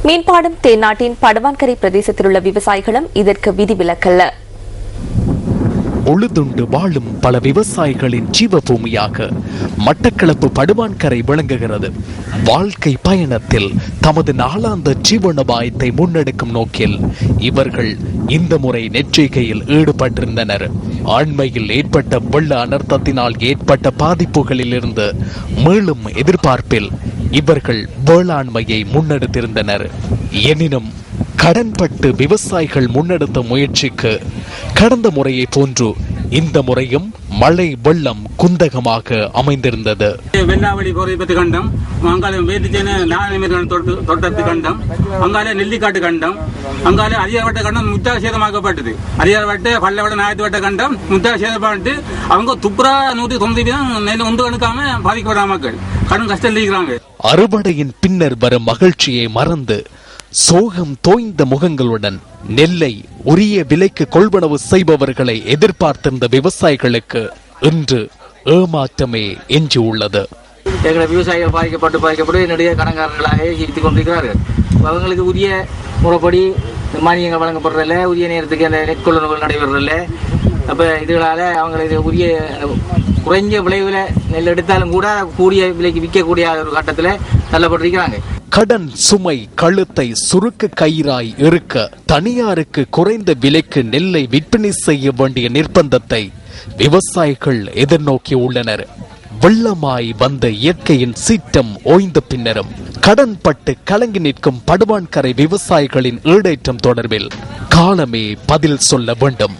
மீன்பாடும் தேநாட்டின் படுவான்கரை பிரதேசத்தில் உள்ள விவசாயிகளும் இதற்கு விதிவிலக்கல்ல. உழுதுண்டு வாழும் பல விவசாயிகளின் ஜீவபூமியாக மட்டக்களப்பு படுவான்கரை விளங்குகிறது. வாழ்க்கை பயணத்தில் தமது நாளாந்த ஜீவனோபாயத்தை முன்னெடுக்கும் நோக்கில் இவர்கள் இந்த முறை நெற்றிகையில் ஈடுபட்டிருந்தனர். அண்மையில் ஏற்பட்ட வெள்ள அனர்த்தத்தினால் ஏற்பட்ட பாதிப்புகளில் இருந்து மேலும் எதிர்பார்ப்பில் இவர்கள் வேளாண்மையை முன்னெடுத்திருந்தனர். எனினும் கடன்பட்டு விவசாயிகள் முன்னெடுத்த முயற்சிக்கு கடந்த முறையை போன்று இந்த முறையும் மழை வெள்ளம் குந்தகமாக அமைந்திருந்தது. வெள்ளாவளி போரத்து கண்டம், அங்கால வேட்டுச்சேன தோட்டத்து கண்டம், அங்கால நெல்லிக்காட்டு கண்டம், அங்கால அதிகாரவட்ட கண்டம் முத்தாக சேதமாக்கப்பட்டது. அதிகாரவட்ட பல்லவட்ட நாயத்துவட்ட கண்டம் முத்தாக சேதப்பட்டு அவங்க துப்புரா 190 நெல் ஒன்று கணுக்காம பாதிக்கப்பட்ட மக்கள் கடும் கஷ்டம் இருக்கிறாங்க. அறுவடையின் பின்னர் வரும் மகிழ்ச்சியை மறந்து சோகம் தோய்ந்த முகங்களுடன் நெல்லை உரிய விலைக்கு கொள்வனவு செய்பவர்களை எதிர்பார்த்திருந்த விவசாயிகளுக்கு இன்று ஏமாற்றமே எஞ்சி உள்ளது. எங்களை விவசாயிகள் பாதிக்கப்பட்டு நிறைய கடன்காரர்களாக ஜீவித்துக் கொண்டிருக்கிறார்கள். அவங்களுக்கு உரிய முறைப்படி மானியங்கள் வழங்கப்படுறதில்ல, உரிய நேரத்துக்கு அந்த நெற்கொள்ளுநர்கள் நடைபெறதில்லை. அப்போ இதனால அவங்களுக்கு உரிய குறைஞ்ச விளைவில் நெல் எடுத்தாலும் கூட கூடிய விலைக்கு விற்கக்கூடிய ஒரு கட்டத்தில் தள்ளப்பட்டிருக்கிறாங்க. கடன் சுமை கழுத்தை சுருக்க கயிறாய் இருக்க தனியாருக்கு குறைந்த விலைக்கு நெல்லை விற்பனை செய்ய வேண்டிய நிர்பந்தத்தை விவசாயிகள் எதிர்நோக்கி உள்ளனர். வெள்ளமாய் வந்த இயற்கையின் சீற்றம் ஓய்ந்த பின்னரும் கடன்பட்டு கலங்கி நிற்கும் படுவான்கரை விவசாயிகளின் ஈடேற்றம் தொடர்பில் காலமே பதில் சொல்ல வேண்டும்.